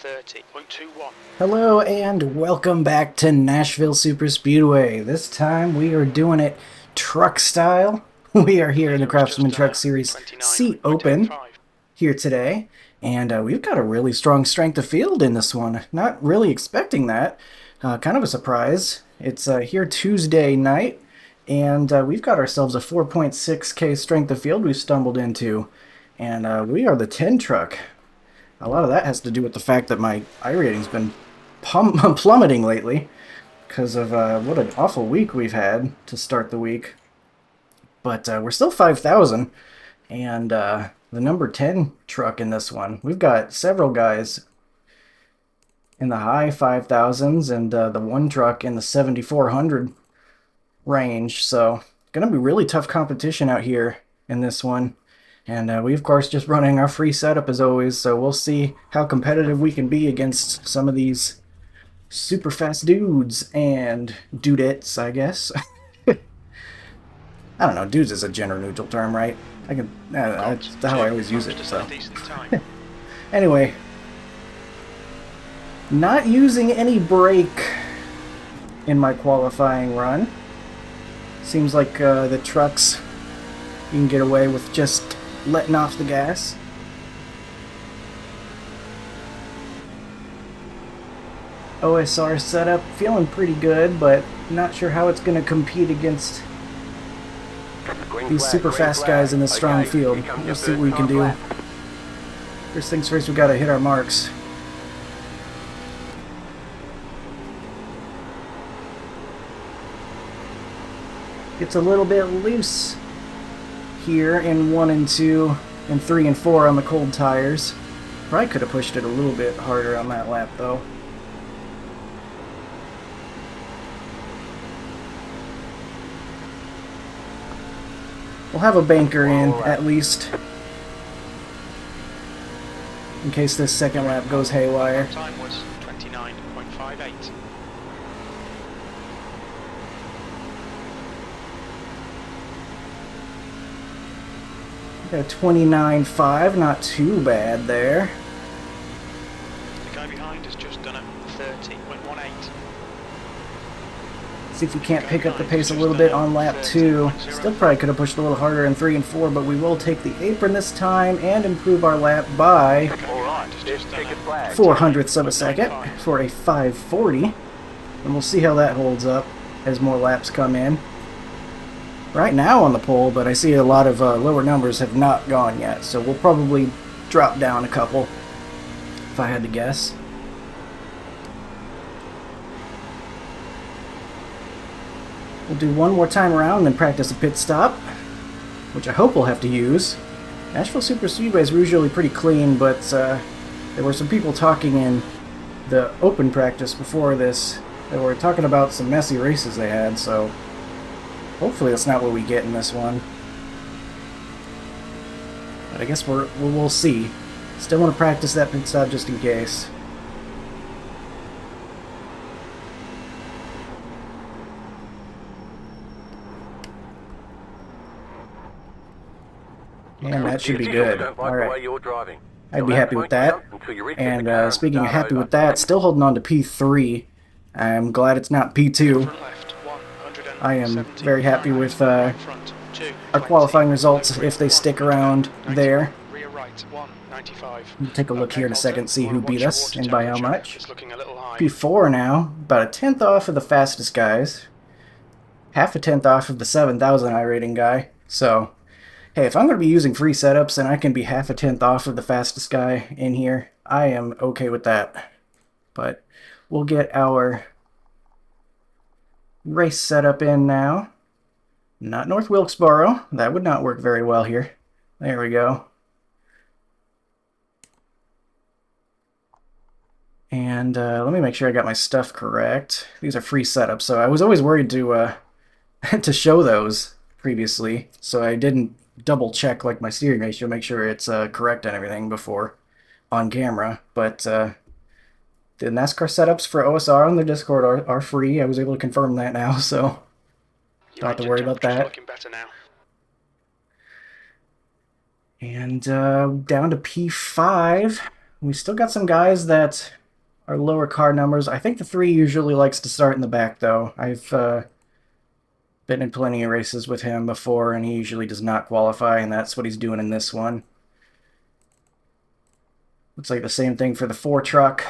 30.21. Hello and welcome back to Nashville Superspeedway. This time we are doing it truck style. We are here in the Craftsman Truck Series Seat Open here today, and we've got a really strong strength of field in this one. Not really expecting that. Kind of a surprise. It's here Tuesday night, and we've got ourselves a 4.6K strength of field we've stumbled into, and we are the 10 truck. A lot of that has to do with the fact that my iRating's been plummeting lately because of what an awful week we've had to start the week. But we're still 5,000, and the number 10 truck in this one. We've got several guys in the high 5,000s and the one truck in the 7,400 range. So going to be really tough competition out here in this one. And we, of course, just running our free setup as always, so we'll see how competitive we can be against some of these super fast dudes and dudettes, I guess. I don't know, dudes is a gender-neutral term, right? That's how I always use it, so. Anyway, not using any brake in my qualifying run. Seems like the trucks, you can get away with just letting off the gas. OSR setup, feeling pretty good, but not sure how it's going to compete against these super fast guys in this strong field. We'll see what we can do. First things first, we got to hit our marks. Gets a little bit loose here in 1 and 2 and 3 and 4 on the cold tires. Probably could have pushed it a little bit harder on that lap though. We'll have a banker in at least in case this second lap goes haywire. Time was 29.58. Got a 29.5, not too bad there. The guy behind has just done a 30.18. See if we can't pick up the pace a little bit on lap 2. Still probably could have pushed a little harder in 3 and 4, but we will take the apron this time and improve our lap by 0.04 of a second for a 5:40. And we'll see how that holds up as more laps come in. Right now on the pole, but I see a lot of lower numbers have not gone yet, so we'll probably drop down a couple if I had to guess. We'll do one more time around and then practice a pit stop, which I hope we'll have to use. Nashville Superspeedway is usually pretty clean, but there were some people talking in the open practice before this. They were talking about some messy races they had, so hopefully that's not what we get in this one. But I guess we'll see. Still want to practice that pit stop just in case. And that should be good. Alright. I'd be happy with that. And speaking of happy with that, still holding on to P3. I'm glad it's not P2. I am very happy with our qualifying results if they stick around there. We'll take a look here in a second, see who beat us and by how much. P4 now, about a 10th off of the fastest guys. Half a 10th off of the 7,000 iRating guy. So, hey, if I'm going to be using free setups and I can be half a 10th off of the fastest guy in here, I am okay with that. But we'll get our race setup in now. Not North Wilkesboro. That would not work very well here. There we go. And let me make sure I got my stuff correct. These are free setups, so I was always worried to to show those previously, so I didn't double check like my steering ratio, make sure it's correct and everything before on camera. But the NASCAR setups for OSR on the Discord are free. I was able to confirm that now, so don't have to worry about that. And down to P5. We still got some guys that are lower car numbers. I think the 3 usually likes to start in the back, though. I've been in plenty of races with him before, and he usually does not qualify, and that's what he's doing in this one. Looks like the same thing for the 4 truck.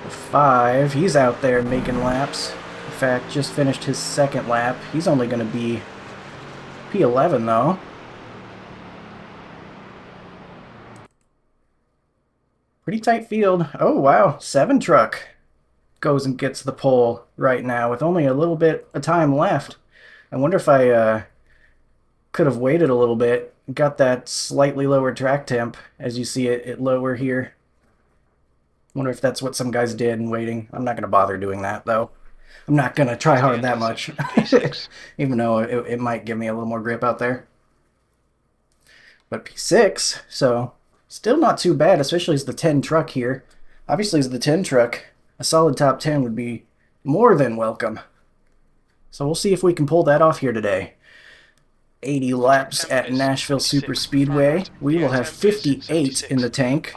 The 5, he's out there making laps. In fact, just finished his 2nd lap. He's only going to be P11, though. Pretty tight field. Oh, wow. 7 truck goes and gets the pole right now with only a little bit of time left. I wonder if I could have waited a little bit. Got that slightly lower track temp, as you see it lower here. Wonder if that's what some guys did in waiting. I'm not going to bother doing that, though. I'm not going to try hard that much. Even though it might give me a little more grip out there. But P6, so still not too bad, especially as the 10 truck here. Obviously, as the 10 truck, a solid top 10 would be more than welcome. So we'll see if we can pull that off here today. 80 laps at Nashville Superspeedway. We will have 58 in the tank,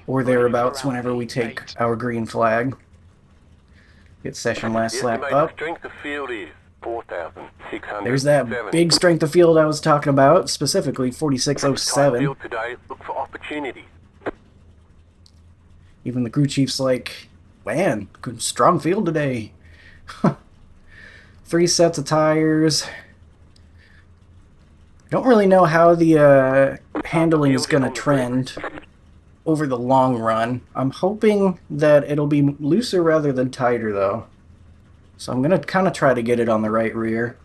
or thereabouts whenever we take our green flag. Get session last lap up. There's that big strength of field I was talking about, specifically 4607. Even the crew chief's like, man, good strong field today. 3 sets of tires. Don't really know how the handling is going to trend over the long run. I'm hoping that it'll be looser rather than tighter, though. So I'm going to kind of try to get it on the right rear.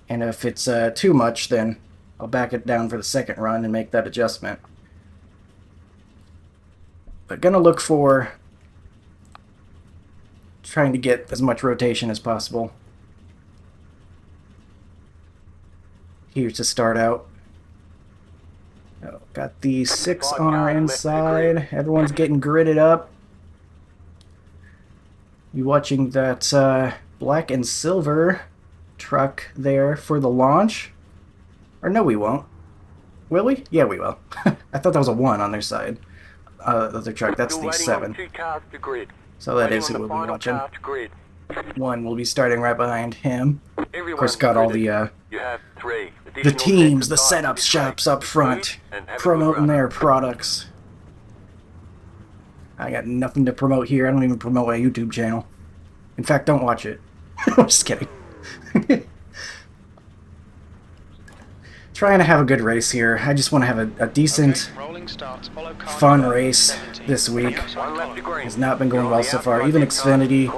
And if it's too much, then I'll back it down for the 2nd run and make that adjustment. But going to look for trying to get as much rotation as possible here to start out. Oh, got the 6 on our inside. Everyone's getting gridded up. You watching that black and silver truck there for the launch? Or no, we won't. Will we? Yeah, we will. I thought that was a 1 on their side. The other truck, that's the 7. So that is who we'll be watching. 1 will be starting right behind him. Of course, got all the teams, the setup shops up front, promoting their products. I got nothing to promote here. I don't even promote my YouTube channel. In fact, don't watch it. I'm just kidding. Trying to have a good race here. I just want to have a decent, fun race this week. It's not been going well so far. Even Xfinity,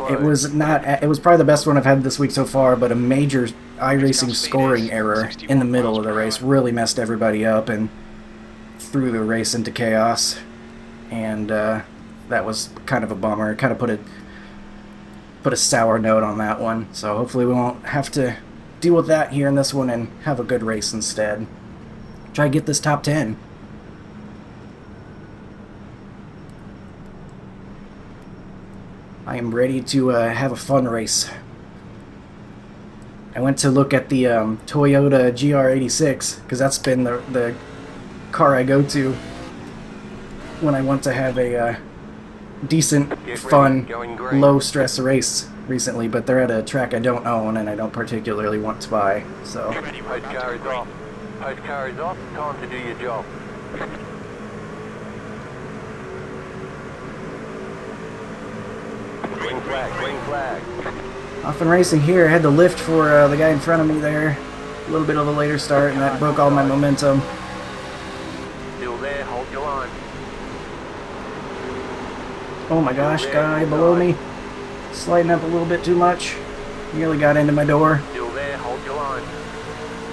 it was probably the best one I've had this week so far, but a major iRacing scoring error in the middle of the race really messed everybody up and threw the race into chaos. And that was kind of a bummer. It kind of put a sour note on that one. So hopefully we won't have to deal with that here in this one and have a good race instead. Try to get this top 10. I am ready to have a fun race. I went to look at the Toyota GR86 because that's been the car I go to when I want to have a decent, fun, low-stress race recently, but they're at a track I don't own and I don't particularly want to buy, so... Post car is off. Post car is off. Time to do your job. Green flag, green flag. Off and racing here. I had to lift for the guy in front of me there. A little bit of a later start, and that broke all my momentum. Still there, hold your line. Oh my gosh, guy below me. Sliding up a little bit too much. Nearly got into my door. Still there, hold your line.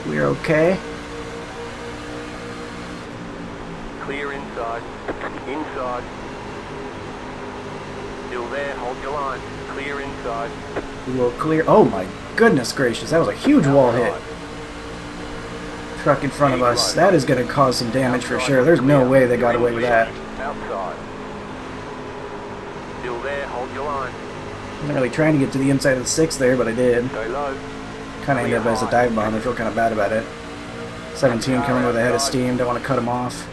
We're okay. Clear inside. Inside. Still there, hold your line. Clear inside. We will clear. Oh my goodness gracious, that was a huge wall hit. Truck in front of us. That is going to cause some damage for sure. There's no way they got away with that. Outside. Still there, hold your line. I wasn't really trying to get to the inside of the 6 there, but I did. Go low. Kind of ended up as a dive bomb. I feel kind of bad about it. 17 coming with a head of steam. Don't want to cut him off.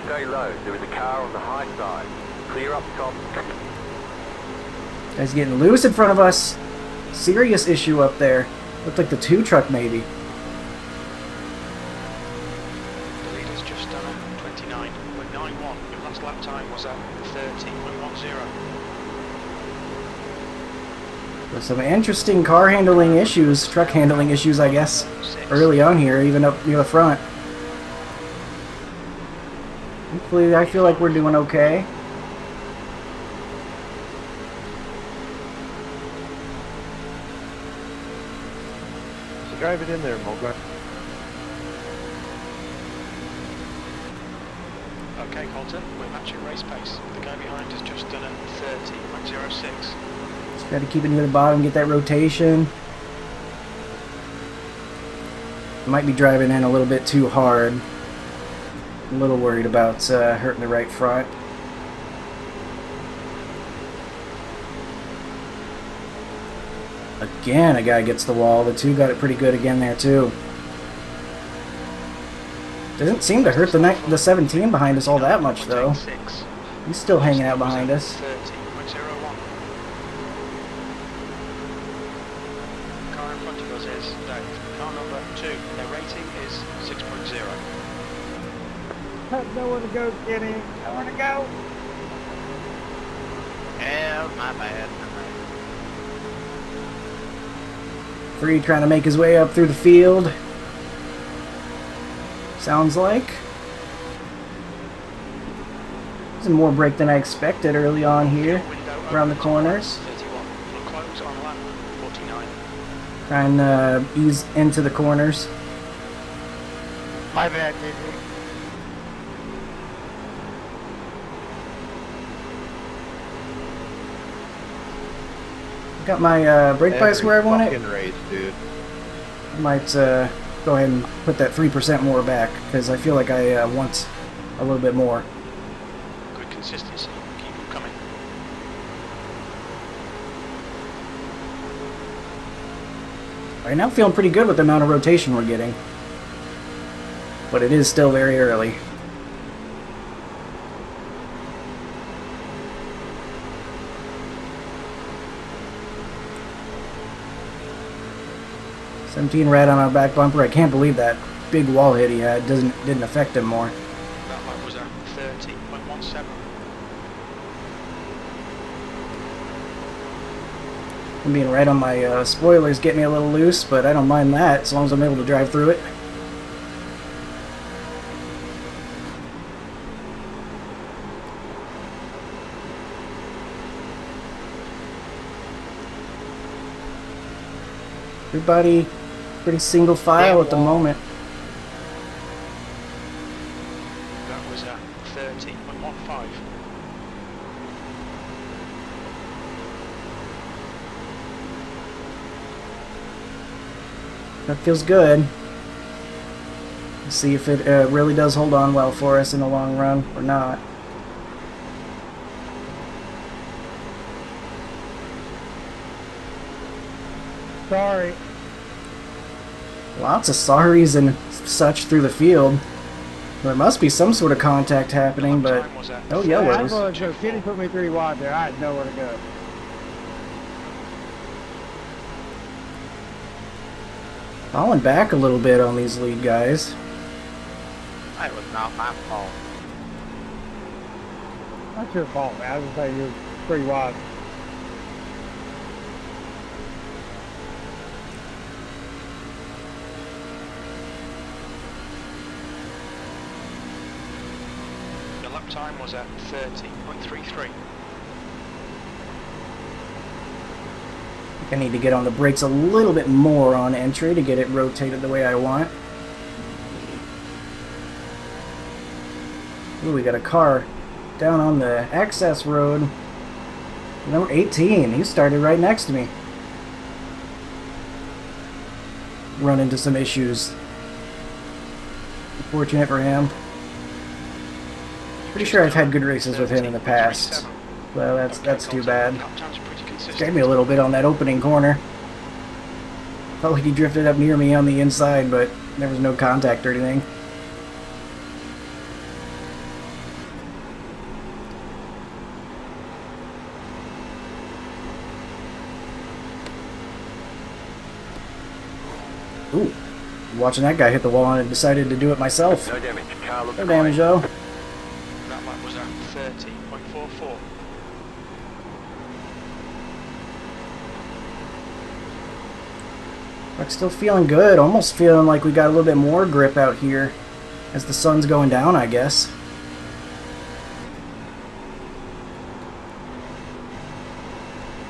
Stay low. There is a car on the high side. Clear up top. Guy's getting loose in front of us. Serious issue up there. Looked like the 2 truck maybe. The leader's just done a 29.91. Your last lap time was at 30.10. With some interesting car handling issues, truck handling issues, I guess, early on here, even up near the front. Hopefully, I feel like we're doing okay. Drive it in there, Mulgar. Okay, Colton, we're matching race pace. The guy behind has just done a 30.06. Just got to keep it near the bottom, get that rotation. Might be driving in a little bit too hard. I'm a little worried about hurting the right front. Again, a guy gets the wall. The 2 got it pretty good again there, too. Doesn't seem to hurt the 17 behind us all that much, though. He's still hanging out behind us. 30.01. Car in front of us is Dave. Car number 2. Their rating is 6.0. Nowhere to go, Kenny. Nowhere to go. Yeah, my bad. 3 trying to make his way up through the field. Sounds like. Some more break than I expected early on here. Around the corners. 31. Will close on lap 49. Trying to ease into the corners. My bad, JJ. Got my brake bias where I want it. Fucking race, dude. I might go ahead and put that 3% more back because I feel like I want a little bit more. Good consistency. Keep them coming. Right now, feeling pretty good with the amount of rotation we're getting, but it is still very early. $17 right on our back bumper. I can't believe that big wall hit he had didn't affect him more. That lap was at 30.17. And being right on my spoilers get me a little loose, but I don't mind that as long as I'm able to drive through it. Everybody pretty single file at the moment. That was at 30.15. That feels good. Let's see if it really does hold on well for us in the long run or not. Sorry. Lots of sorries and such through the field. There must be some sort of contact happening, but no Yeah, I'm yellows. going to go. Kenny put me 3 wide there. I had nowhere to go. Falling back a little bit on these lead guys. That was not my fault. That's your fault, man. I was just saying you're 3 wide. The lap time was at 30.33. I need to get on the brakes a little bit more on entry to get it rotated the way I want. Ooh, we got a car down on the access road. Number 18, he started right next to me. Run into some issues. Unfortunate for him. Pretty sure I've had good races with him in the past. Well, that's too bad. Scared me a little bit on that opening corner. Felt like he drifted up near me on the inside, but there was no contact or anything. Ooh, watching that guy hit the wall and I decided to do it myself. No damage. Car looks No damage fine. though. That lap was at 30.44. I'm still feeling good, almost feeling like we got a little bit more grip out here as the sun's going down, I guess.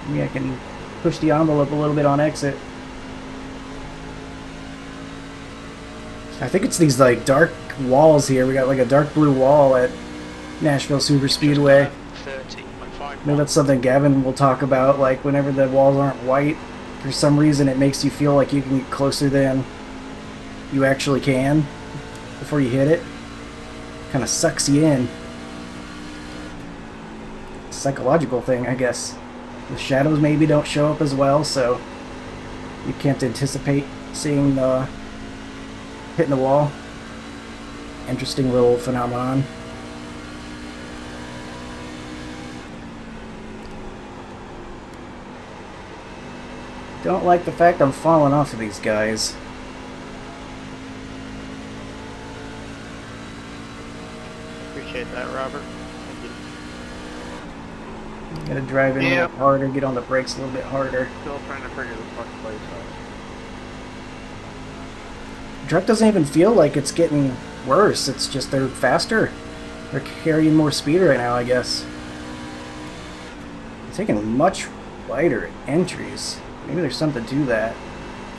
Maybe I can push the envelope a little bit on exit. I think it's these like dark walls here. We got like a dark blue wall at Nashville Superspeedway. 30.5. Maybe that's something Gavin will talk about, like whenever the walls aren't white, for some reason it makes you feel like you can get closer than you actually can before you hit it. Kind of sucks you in. Psychological thing, I guess. The shadows maybe don't show up as well, so you can't anticipate seeing the hitting the wall. Interesting little phenomenon. Don't like the fact I'm falling off of these guys. Appreciate that, Robert. Thank you. Gotta drive in a Yep. little harder, get on the brakes a little bit harder. Still trying to figure this fucking place out. The truck doesn't even feel like it's getting worse. It's just they're faster. They're carrying more speed right now, I guess. They're taking much wider entries. Maybe there's something to that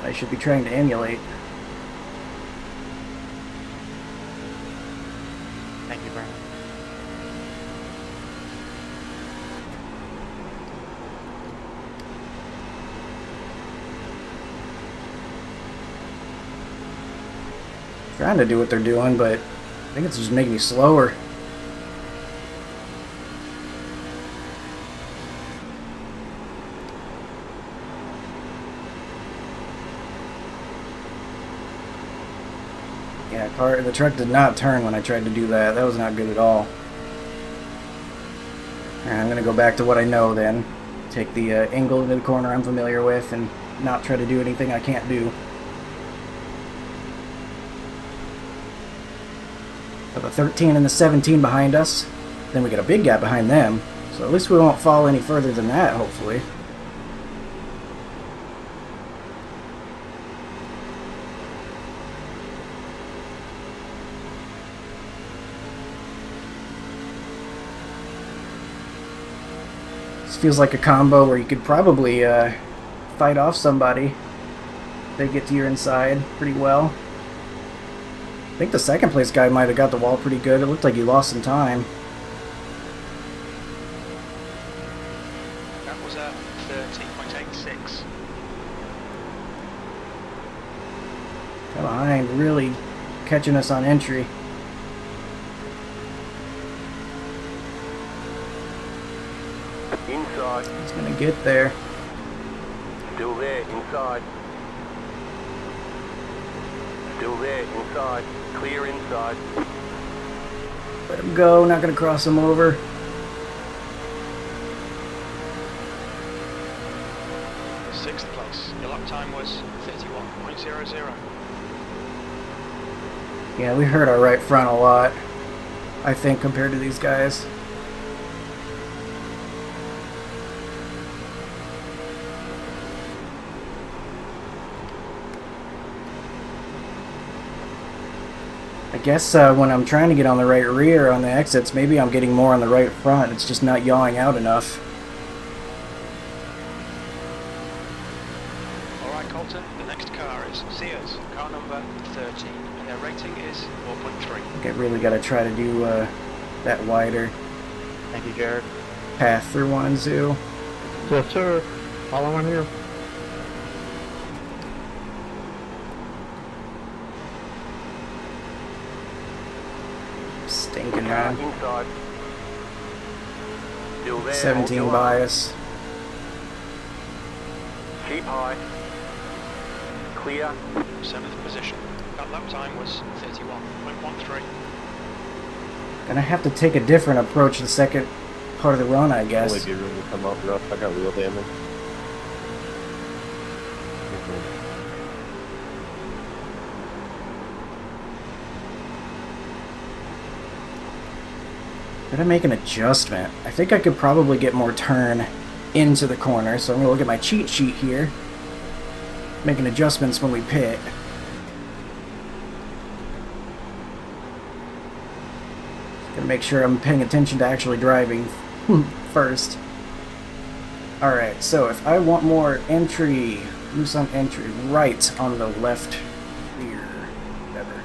I should be trying to emulate. Thank you, Brian. Trying to do what they're doing, but I think it's just making me slower. Yeah, the truck did not turn when I tried to do that. That was not good at all. Alright, I'm going to go back to what I know then. Take the angle into the corner I'm familiar with and not try to do anything I can't do. Got the 13 and the 17 behind us. Then we got a big gap behind them. So at least we won't fall any further than that, hopefully. This feels like a combo where you could probably fight off somebody. They get to your inside pretty well. I think the second place guy might have got the wall pretty good. It looked like he lost some time. That was at 30.86. Got behind, really catching us on entry. Inside. He's gonna get there. Still there. Inside. Still there. Inside. Clear inside. Let him go, not gonna cross him over. Sixth place. Your lap time was 31.00. Yeah, we hurt our right front a lot, I think, compared to these guys. I guess when I'm trying to get on the right rear on the exits, maybe I'm getting more on the right front. It's just not yawing out enough. Alright, Colton, the next car is Sears, car number 13, and their rating is 4.3. I think I really got to try to do that wider Thank you, Jared. path through 1 and 2. Yes, sir. All I want here. Stinking Car man. inside. Still there. 17 hold your line. bias. Keep high. Clear. 7th position. That lap time was 31.13. Gonna have to take a different approach the second part of the run, I Only guess. be room to come off rough. I got wheel damage. Gotta make an adjustment. I think I could probably get more turn into the corner, so I'm gonna look at my cheat sheet here. Making adjustments when we pit. Gotta make sure I'm paying attention to actually driving first. Alright, so if I want more entry, loose on entry, right on the left rear, whatever.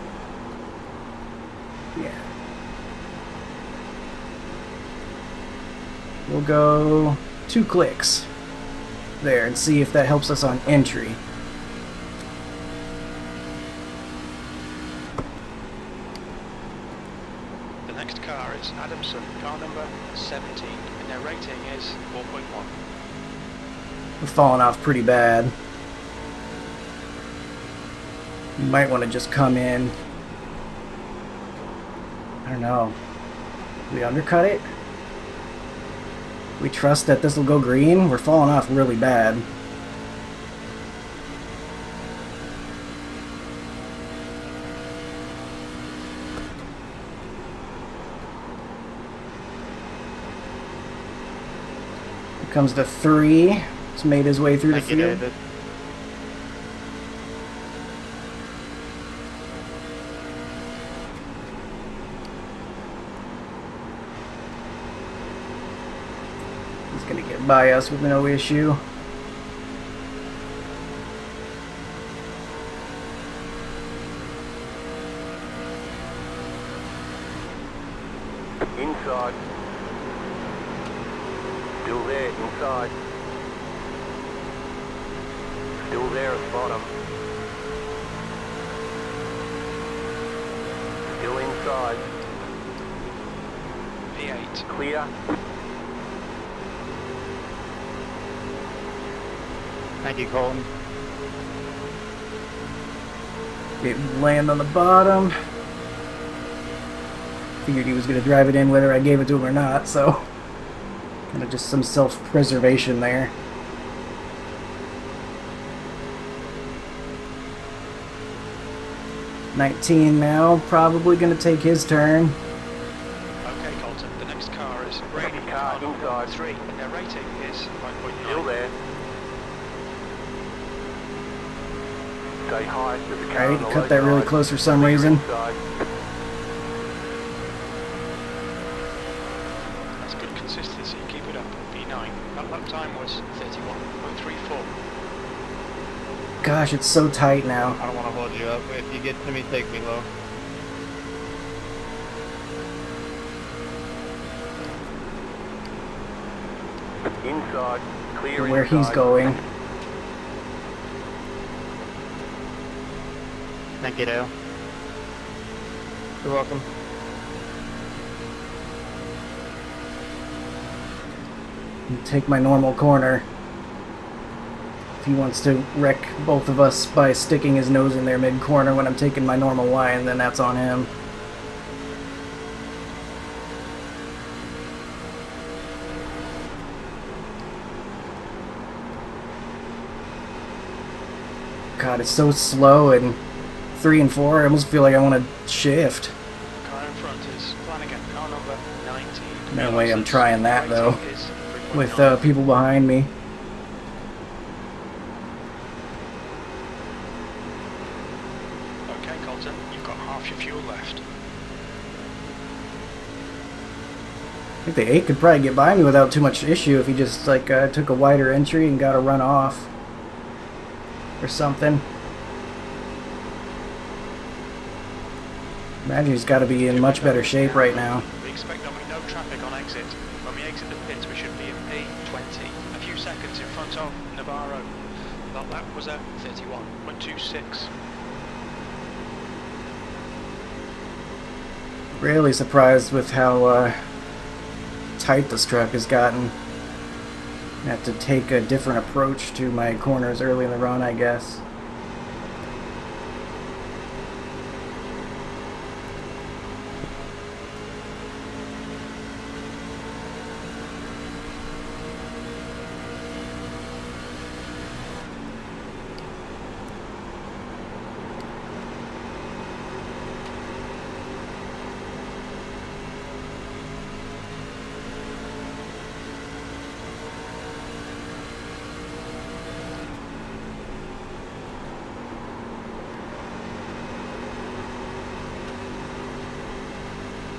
Yeah. We'll go 2 clicks there and see if that helps us on entry. The next car is Adamson, car number 17, and their rating is 4.1. We're falling off pretty bad. You might want to just come in. I don't know. We undercut it? We trust that this will go green? We're falling off really bad. Here comes the 3. He's made his way through the Thank you, field. David. He's gonna get by us with no issue. Inside. Still there, inside. Still there at bottom. Still inside. P8. Clear. Thank you, Colton. Didn't land on the bottom. Figured he was going to drive it in whether I gave it to him or not, so kind of just some self-preservation there. $19 now, probably going to take his turn. Okay, Colton, the next car is Brady, Car car number inside. 3, and their rating is 5.9. Still there. Stay high with the car Alright, on he the cut low that really side. close for some reason. Inside. That's good consistency, keep it up. P9. That lap time was 31.34. Gosh, it's so tight now. I don't want to hold you up. If you get to me, take me low. Inside. Clear Where he's inside. going. Thank you, Dale. You're welcome. Take my normal corner. If he wants to wreck both of us by sticking his nose in there mid-corner when I'm taking my normal line, then that's on him. God, it's so slow, and 3 and 4, I almost feel like I want to shift. Car in front is Flanagan, car number 19. No way I'm trying that, Rating though, is 3.9. with people behind me. Okay, Colton, you've got half your fuel left. I think the 8 could probably get by me without too much issue if he just like took a wider entry and got a run off or something. Imagine he's got to be in much better shape right now. We expect there'll be no traffic on exit. When we exit the pits, we should be in P20, a few seconds in front of Navarro. That lap was at 31.26. Really surprised with how tight this truck has gotten. I have to take a different approach to my corners early in the run, I guess.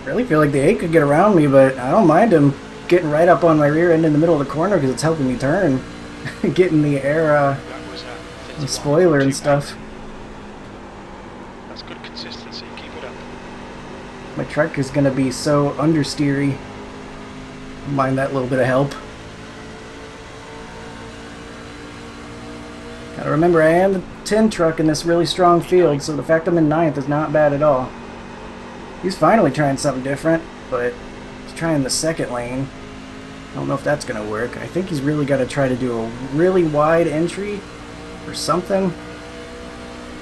Really feel like the 8 could get around me, but I don't mind him getting right up on my rear end in the middle of the corner because it's helping me turn. Getting the air, That was the spoiler and stuff. That's good consistency. Keep it up. My truck is going to be so understeery. Mind that little bit of help. Gotta remember, I am the 10 truck in this really strong field, so the fact I'm in 9th is not bad at all. He's finally trying something different, but he's trying the second lane. I don't know if that's going to work. I think he's really got to try to do a really wide entry or something.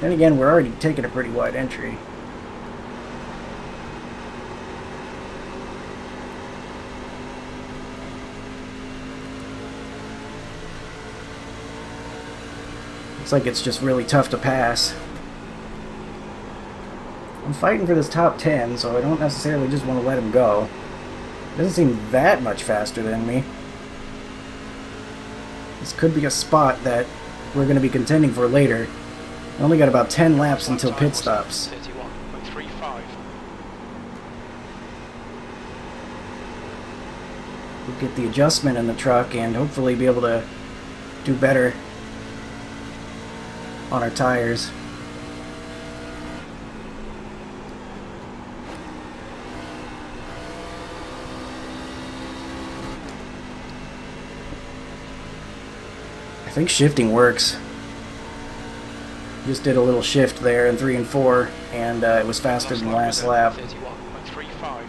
Then again, we're already taking a pretty wide entry. Looks like it's just really tough to pass. I'm fighting for this top 10, so I don't necessarily just want to let him go. Doesn't seem that much faster than me. This could be a spot that we're going to be contending for later. We only got about 10 laps until pit stops. 31.35. We'll get the adjustment in the truck and hopefully be able to do better on our tires. I think shifting works. Just did a little shift there in 3 and 4, and it was faster than the last lap. 31.35.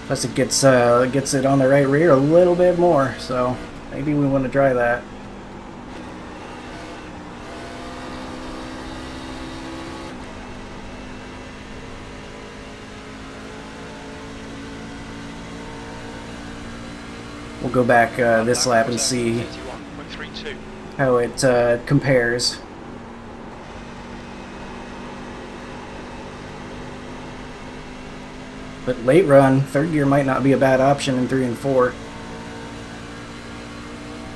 Plus it gets it on the right rear a little bit more, so maybe we want to try that. We'll go back this lap and see 31.32. how it compares. But late run, third gear might not be a bad option in 3 and 4.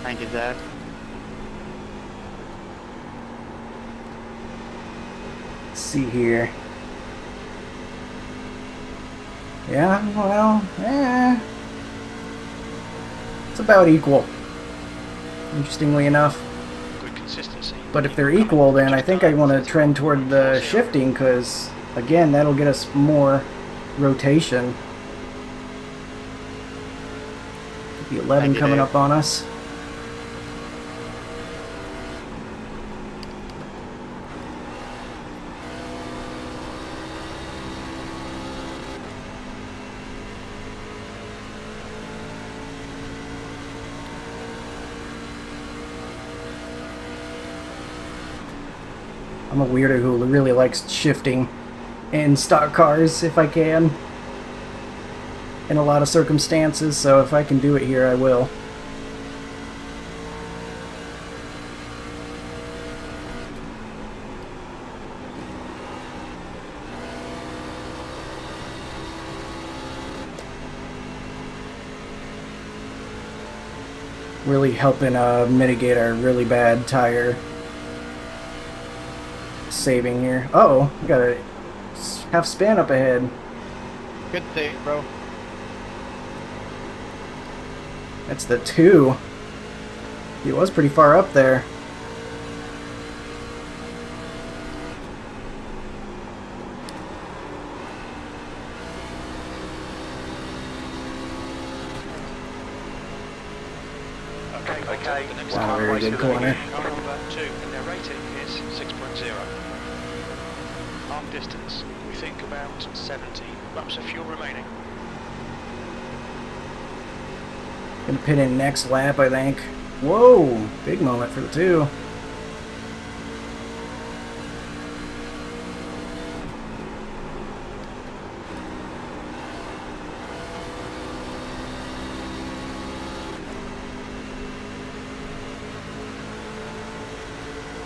Thank you, Zach. Let's see here. Yeah, well, it's about equal, interestingly enough. Good consistency. But if they're equal, then I think I want to trend toward the shifting, because, again, that'll get us more rotation. The 11 coming up on us. I'm a weirdo who really likes shifting in stock cars if I can. In a lot of circumstances, so if I can do it here, I will. Really helping mitigate our really bad tire saving here. Uh-oh, we got a half span up ahead. Good save, bro. That's the 2. He was pretty far up there. Okay, the next Wow, very good corner. car number 2, and their rating is 6.0. Half distance, we think about 70 laps of fuel remaining. Gonna pit in next lap, I think. Whoa, big moment for the 2.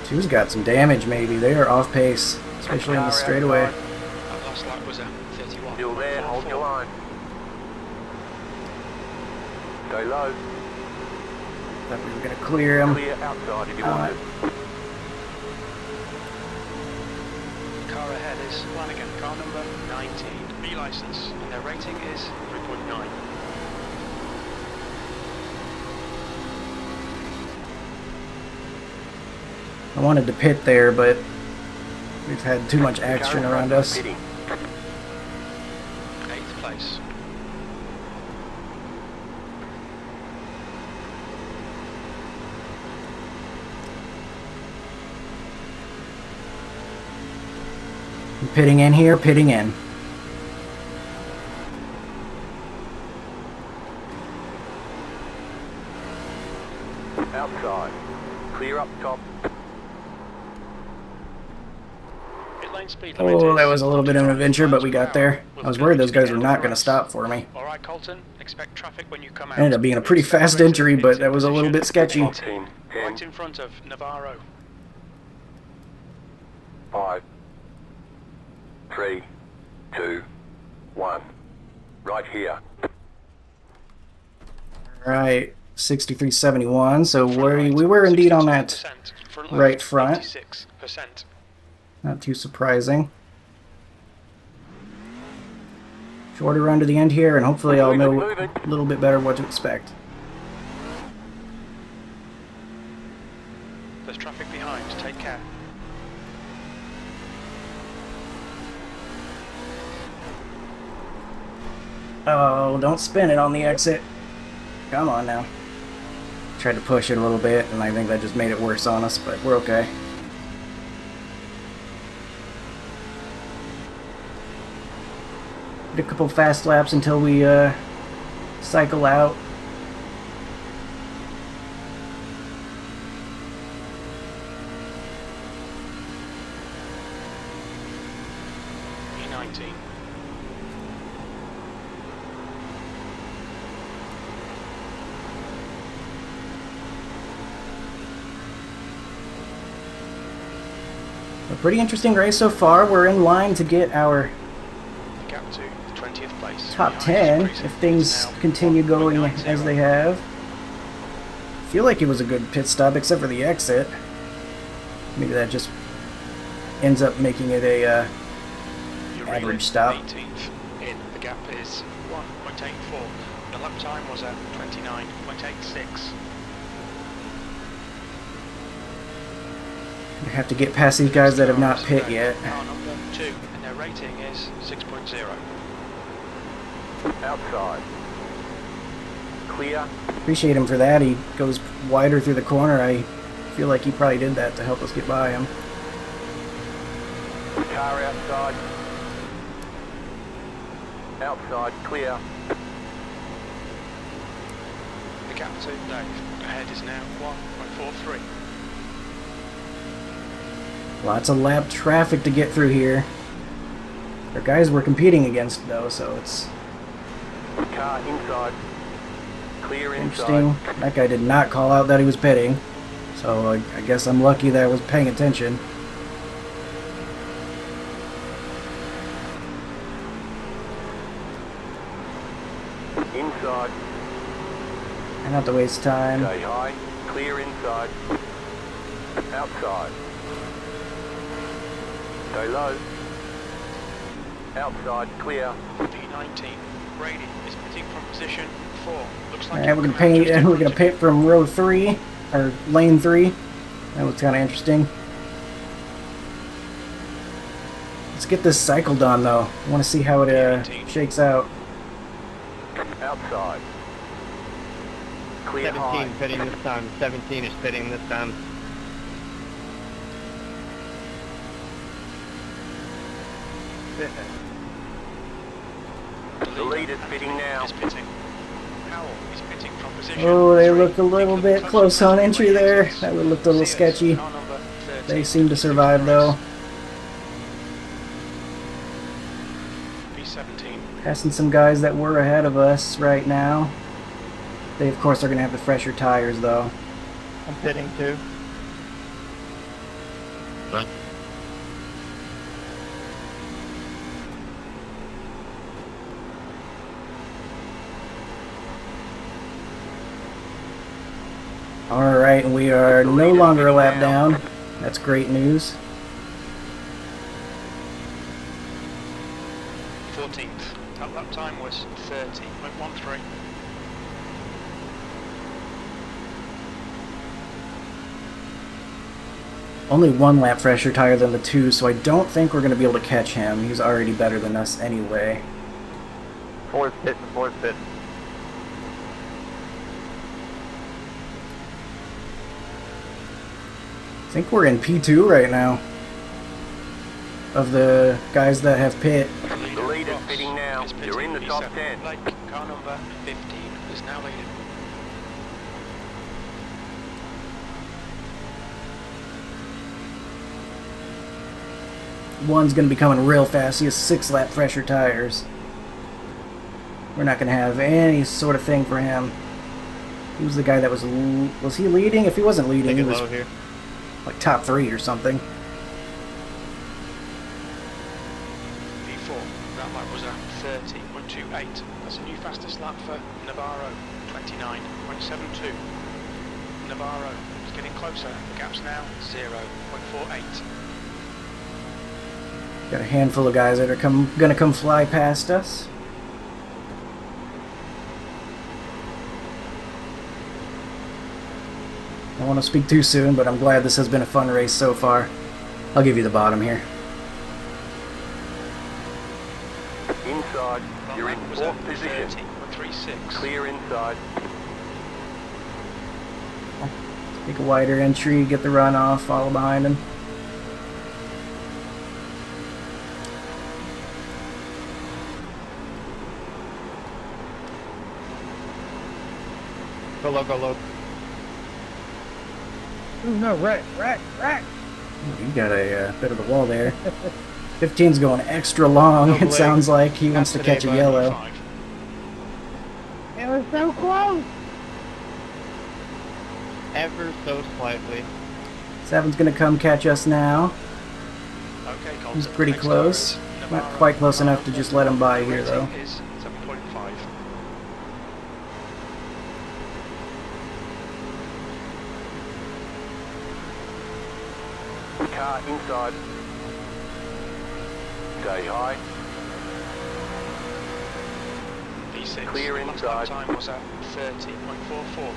Two's got some damage, maybe. They are off pace, especially in the straightaway. That last lap was a 31. Still there, hold your line. Go low. Thought we were going to clear him. Clear outside if you want it. Car ahead is Flanagan, car number 19, B license, and their rating is 3.9. I wanted to pit there, but we've had too much action Car in around front, us. pitting. 8th place. Pitting in here, pitting in. Outside. Clear up top. Pit lane speed limit Oh, is that was a little bit of an 45 adventure, but we miles per got there. hour. I was worried those guys were not going to stop for me. Alright, Colton, expect traffic when you come out. Ended up being a pretty fast entry, but that was a little bit sketchy. 14, 10, Right in front of Navarro. 5, 3, 2, 1. Right here. Right, 6371. So we were indeed on that 62%, front right left, front. 86%. Not too surprising. Shorter run to the end here, and hopefully I'll know a little bit better what to expect. There's traffic behind, take care. Oh, don't spin it on the exit. Come on now. Tried to push it a little bit, and I think that just made it worse on us, but we're okay. Did a couple fast laps until we cycle out. E19. A pretty interesting race so far. We're in line to get our The gap to 20th place. top Behind 10 is Fraser. if things It's now continue going 1.90. as they have. Feel like it was a good pit stop except for the exit. Maybe that just ends up making it a You're average really stop. 18th in. The gap is 1.84. The lap time was at 29.86. We have to get past these guys that have not pit yet. Car number 2, and their rating is 6.0. Outside. Clear. Appreciate him for that. He goes wider through the corner. I feel like he probably did that to help us get by him. Car outside. Outside. Clear. The gap to Dave ahead is now 1.43. Lots of lap traffic to get through here. There are guys we're competing against though, so it's Car inside. Clear interesting. inside. That guy did not call out that he was pitting, so I guess I'm lucky that I was paying attention. Inside. I don't have to waste time. Stay high. Clear inside. Outside. Stay low. Outside. Clear. P19. Brady is pitting from position 4. Looks like Alright, we're gonna pit from row 3 or lane 3. That was kind of interesting. Let's get this cycle done though. I want to see how it shakes out. Outside. Clear high. 17 pitting this time. 17 is pitting this time. The leader's pitting now. Is pitting. Howell is pitting from position Oh, they 3. look a little bit close on entry there. That would look a little Sears, sketchy. car number 13. They seem to survive though. P17. Passing some guys that were ahead of us right now. They of course are going to have the fresher tires though. I'm pitting too. Alright, and we are no longer a lap down. That's great news. 14th. That lap time was 30.13. Only one lap fresher tire than the two, so I don't think we're going to be able to catch him. He's already better than us anyway. Fourth pit. I think we're in P2 right now. Of the guys that have pit. The lead is pitting now. You're in the top 10. Blake, car number 15 is now leading. One's going to be coming real fast. He has 6 lap fresher tires. We're not going to have any sort of thing for him. He was the guy that was he leading? If he wasn't leading, he was here. like top 3 or something. P4, that lap was at 30.28. That's a new fastest lap for Navarro, 29.72. Navarro is getting closer. The gap's now 0.48. Got a handful of guys that are gonna come fly past us. I don't want to speak too soon, but I'm glad this has been a fun race so far. I'll give you the bottom here. Inside. You're in Was at 4th position. 30.36. Clear inside. Take a wider entry, get the run off, follow behind him. Go low. Ooh, no, wreck. You got a bit of the wall there. 15's going extra long. No, It Blake. sounds like he wants to Today, catch a bud. yellow. 5. It was so close. Ever so slightly. 7's gonna come catch us now. Okay, Colton. He's pretty Next close. car is Not Navarro. quite close enough to just let him by here, Rating though. is 7.5. Car inside. Stay high. V6. Clear Last inside. lap time was at 30.44.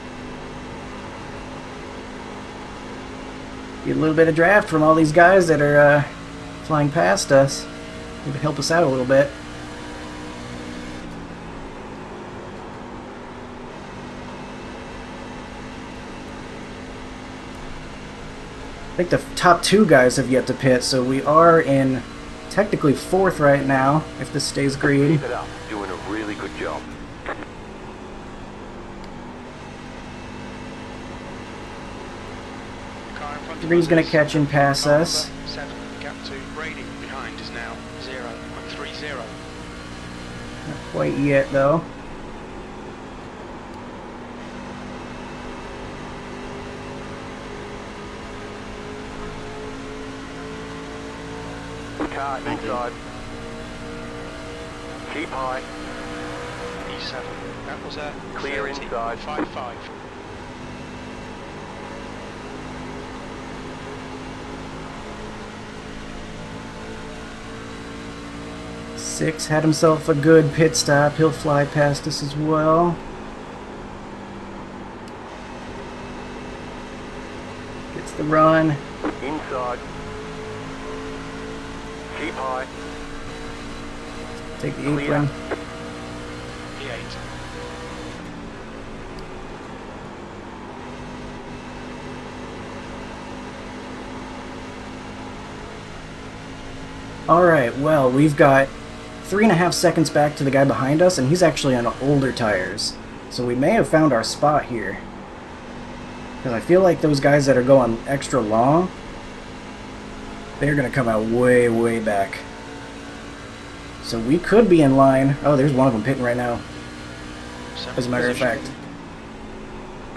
Get a little bit of draft from all these guys that are flying past us. Maybe help us out a little bit. I think the top 2 guys have yet to pit, so we are in technically 4th right now, if this stays green. Keep it up. Doing a really good job. Car in front of 3's us gonna is catch and pass car us. number 7. Gap to Brady behind is now 0.30. Not quite yet, though. Car inside. Keep high. E7. That was a Clear inside. 30.55. 6 had himself a good pit stop. He'll fly past us as well. Gets the run. Inside. Keep high. Take the Clear. apron. P8. Alright, well, we've got 3.5 seconds back to the guy behind us, and he's actually on older tires. So we may have found our spot here. Because I feel like those guys that are going extra long, they're going to come out way, way back. So we could be in line. Oh, there's one of them pitting right now. As a matter of fact.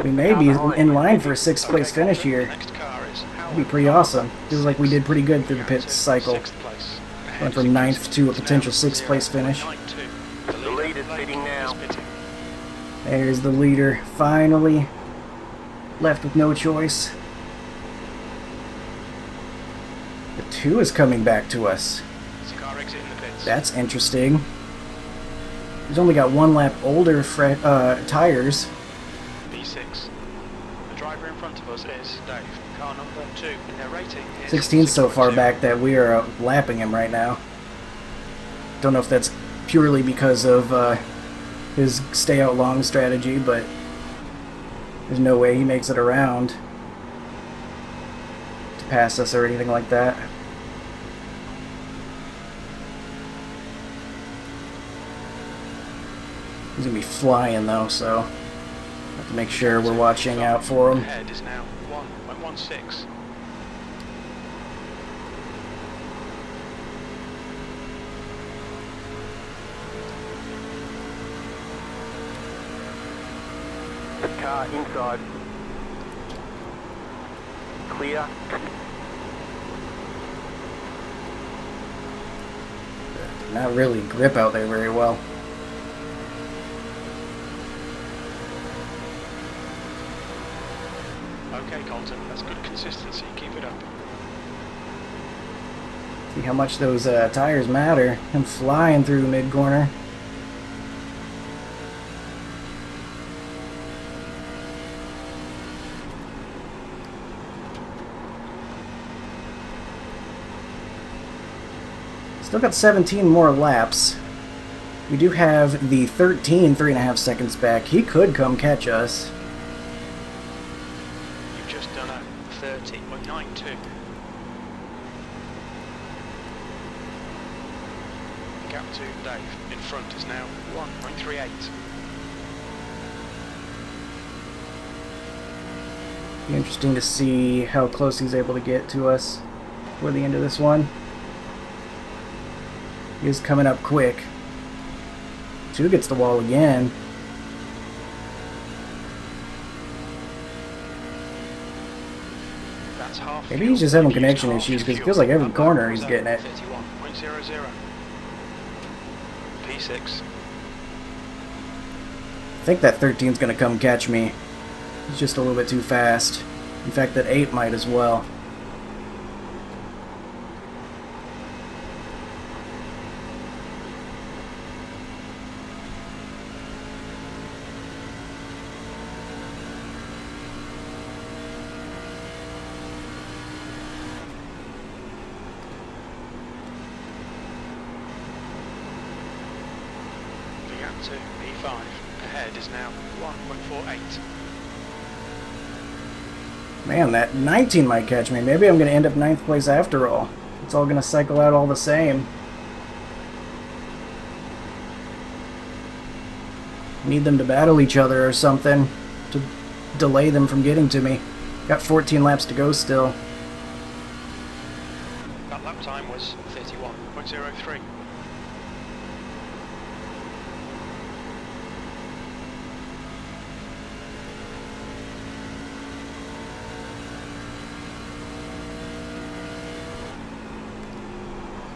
We may be in line for a 6th place finish here. Next car is That'd be pretty awesome. Feels like we did pretty good through the pit cycle. Went from 9th to a potential 6th place finish. The lead is pitting now. There's the leader, finally. left with no choice. The 2 is coming back to us. Car exit in the pits. That's interesting. He's only got 1 lap older tires. B6. The driver in front of us is Dave. Car number 2. And their rating is 16 so far 6.2. back that we are lapping him right now. Don't know if that's purely because of his stay out long strategy, but there's no way he makes it around to pass us or anything like that. He's gonna be flying though, so have to make sure we're watching out for him. Ahead is now 1.16. Car inside. Clear. Not really grip out there very well. Okay, Colton, that's good consistency. Keep it up. See how much those tires matter. Him flying through mid-corner. Still got 17 more laps. We do have the 13 3.5 seconds back. He could come catch us. You've just done a 30.92. The gap to Dave in front is now 1.38. Be interesting to see how close he's able to get to us before the end of this one. He is coming up quick. 2 gets the wall again. That's half. Maybe he's just having connection issues because it feels like every corner he's getting it. 31.00. P6. I think that 13's going to come catch me. He's just a little bit too fast. In fact, that 8 might as well. The gap to P5 ahead is now 1.48. Man, that 19 might catch me. Maybe I'm going to end up 9th place after all. It's all going to cycle out all the same. Need them to battle each other or something to delay them from getting to me. Got 14 laps to go still. That lap time was 31.03.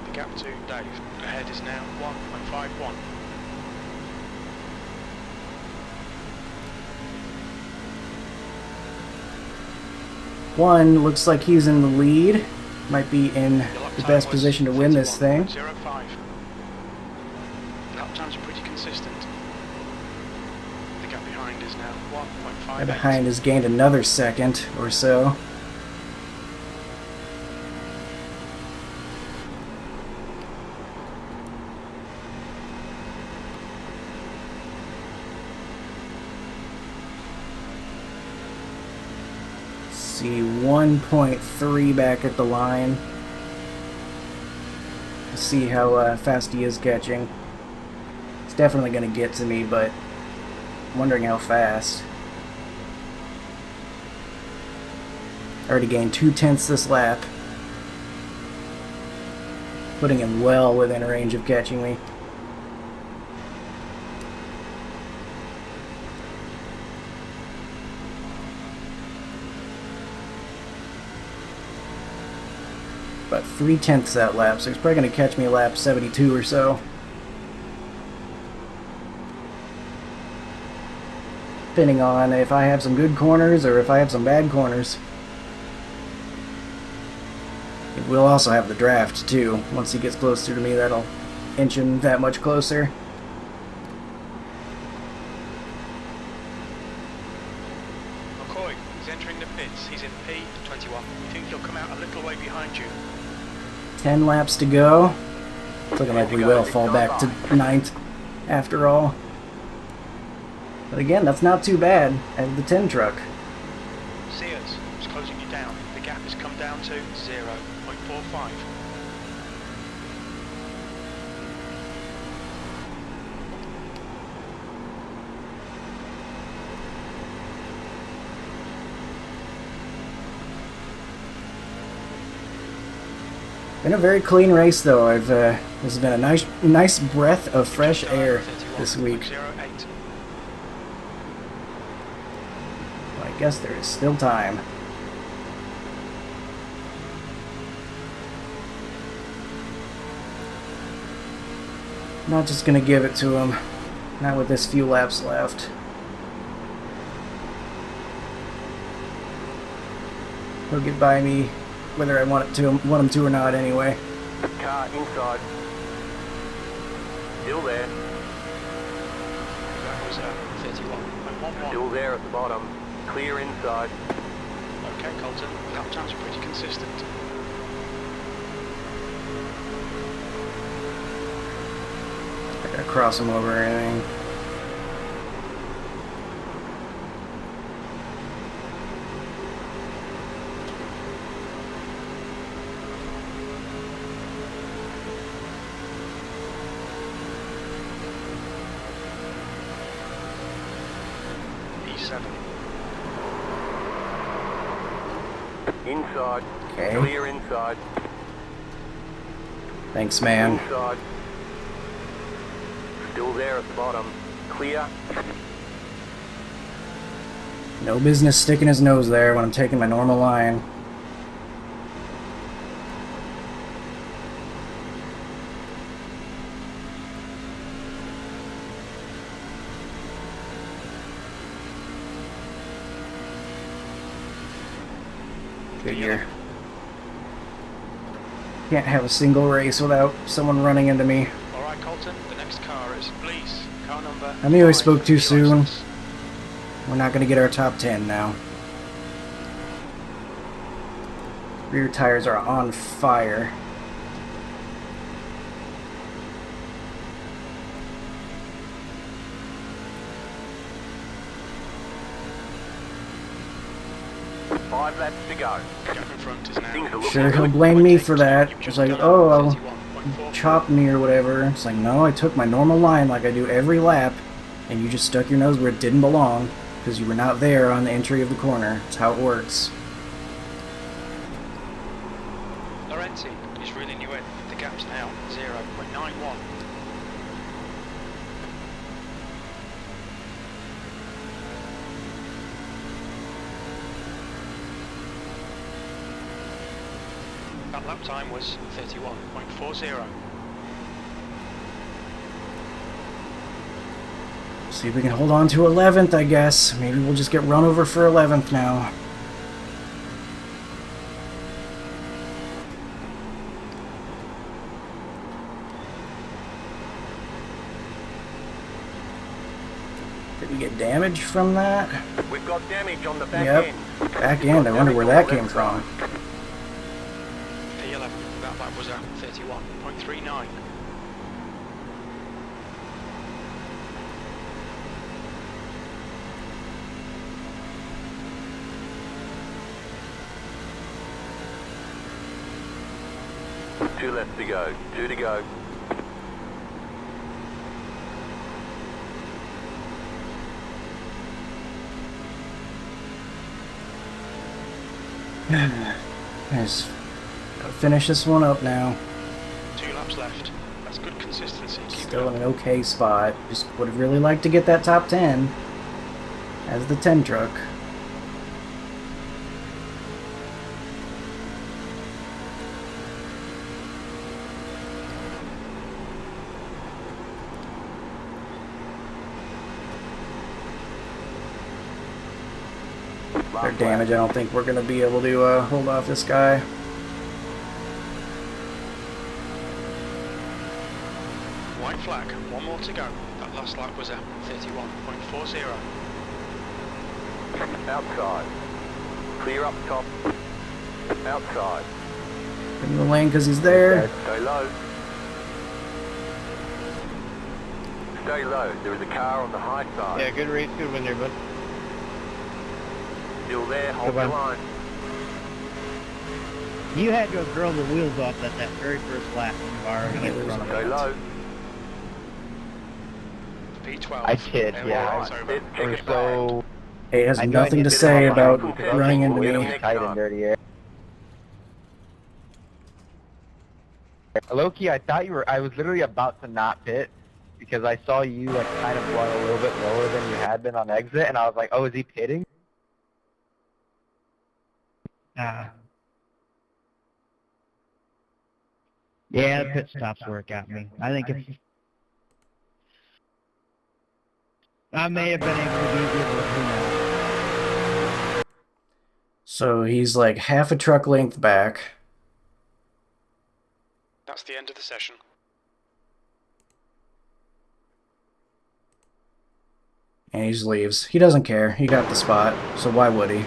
The gap to Dave ahead is now 1.51. One looks like he's in the lead. Might be in Your lap the time best was position to win this thing. 31.05. Lap times are pretty consistent. The gap behind is now 1.58. Right behind has gained another second or so. See 1.3 back at the line. Let's see how fast he is catching. It's definitely going to get to me, but I'm wondering how fast. Already gained 0.2 this lap. Putting him well within range of catching me. About 0.3 that lap, so he's probably going to catch me lap 72 or so. depending on if I have some good corners or if I have some bad corners. It will also have the draft too. Once he gets closer to me, that'll inch him that much closer. McCoy, he's entering the pits. He's in P21. We think he'll come out a little way behind you. 10 laps to go. It's looking like we will fall back to 9th after all. But again, that's not too bad as the 10 truck. Sears is closing you down. The gap has come down to 0.45. Been a very clean race though. This has been a nice breath of fresh air this week. 31.08. Well, I guess there is still time. Not just gonna give it to him. Not with this few laps left. He'll get by me whether I want him to or not anyway. Car inside. Still there. That was 31.11. Still there at the bottom. Clear inside. Okay, Colton. Lap times are pretty consistent. I gotta cross him over or anything. P7. Inside. Okay. Clear inside. Thanks, man. Inside. Still there at the bottom. Clear. No business sticking his nose there when I'm taking my normal line. Figure. Can't have a single race without someone running into me. Alright, Colton. The next car is, please, car number. I knew I 5 spoke too for your soon. license. We're not going to get our top 10 now. Rear tires are on fire. Five laps to go. Gap in front is now. Things are looking Sure, he'll good. blame me for that. You've It's just like, done oh, I'll 31.44. chop me or whatever. It's like, no, I took my normal line like I do every lap, and you just stuck your nose where it didn't belong because you were not there on the entry of the corner. That's how it works. Laurenti is reeling you in. The gap's now 0.91. That lap time was 31.40. See if we can hold on to 11th, I guess. Maybe we'll just get run over for 11th now. Did we get damage from that? We've got damage on the back Yep. end. Back end, I wonder where that came from. P11, that lap was at 31.39. Two left to go. Two to go. Just gotta finish this one up now. 2 laps left. That's good consistency. Keep it Still up. in an okay spot. Just would have really liked to get that top 10 as the 10 truck. Their damage, I don't think we're going to be able to hold off this guy. White flag, one more to go. That last lap was a 31.40. Outside. Clear up top. Outside. In the lane because he's there. Stay low. Stay low. There is a car on the high side. Yeah, good race, good win there, bud. Still there. Hold Goodbye. the line. You had to have thrown the wheels off at that very first lap. Stay low. P12. I did, yeah. It's over. We're so Hey, it has I knew I nothing to needed say to about have a running into We'll me. get tight and dirty air. Loki, I thought you were. I was literally about to not pit because I saw you like kind of run a little bit lower than you had been on exit, and I was like, "Oh, is he pitting?" Yeah, the pit stops where it got me. I think if I may have been able to do it, who knows? So he's like half a truck length back. That's the end of the session. And he just leaves. He doesn't care. He got the spot, so why would he?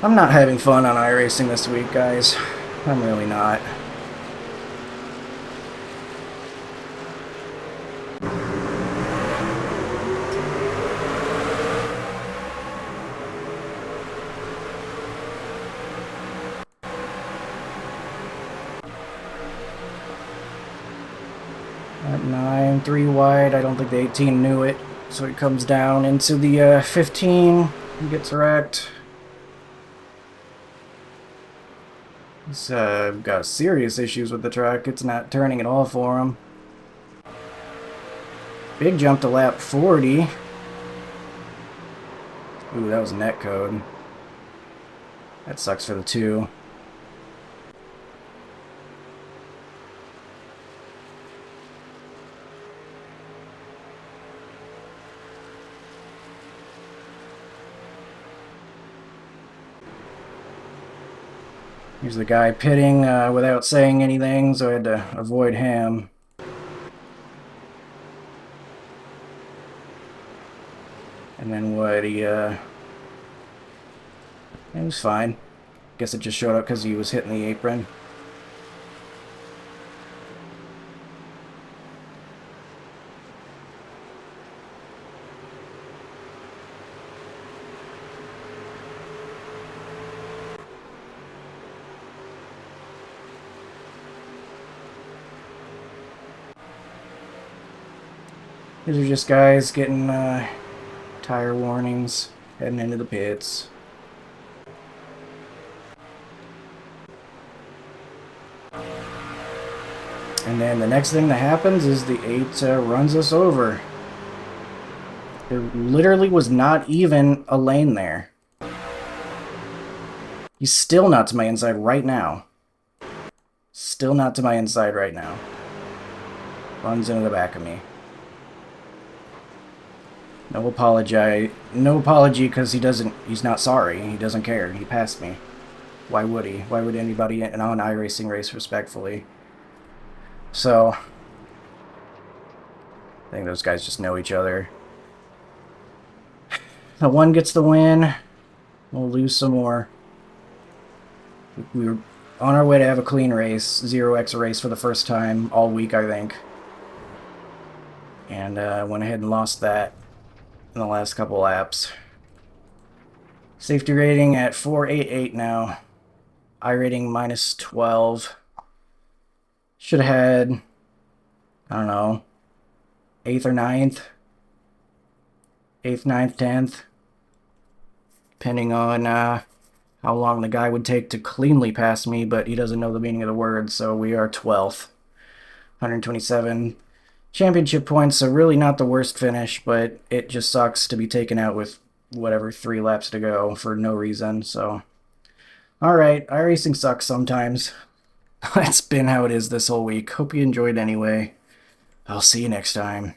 I'm not having fun on iRacing this week, guys. I'm really not. At 9, 3 wide. I don't think the 18 knew it. So it comes down into the 15 and gets wrecked. He's got serious issues with the truck. It's not turning at all for him. Big jump to lap 40. Ooh, that was net code. That sucks for the 2. Here's the guy pitting without saying anything, so I had to avoid him. And then what, he was fine. Guess it just showed up because he was hitting the apron. These are just guys getting tire warnings, heading into the pits. And then the next thing that happens is the 8 runs us over. There literally was not even a lane there. He's still not to my inside right now. Still not to my inside right now. Runs into the back of me. No apology because he's not sorry. He doesn't care. He passed me. Why would he? Why would anybody in an iRacing race respectfully? So, I think those guys just know each other. The one gets the win. We'll lose some more. We were on our way to have a clean race. 0x race for the first time all week, I think. And went ahead and lost that in the last couple laps. Safety rating at 488 now. iRating minus 12. Should have had, I don't know, 8th or 9th. 8th, 9th, 10th. Depending on how long the guy would take to cleanly pass me, but he doesn't know the meaning of the word, so we are 12th. 127 championship points, so really not the worst finish, but it just sucks to be taken out with whatever 3 laps to go for no reason. So alright, iRacing sucks sometimes. That's been how it is this whole week. Hope you enjoyed anyway. I'll see you next time.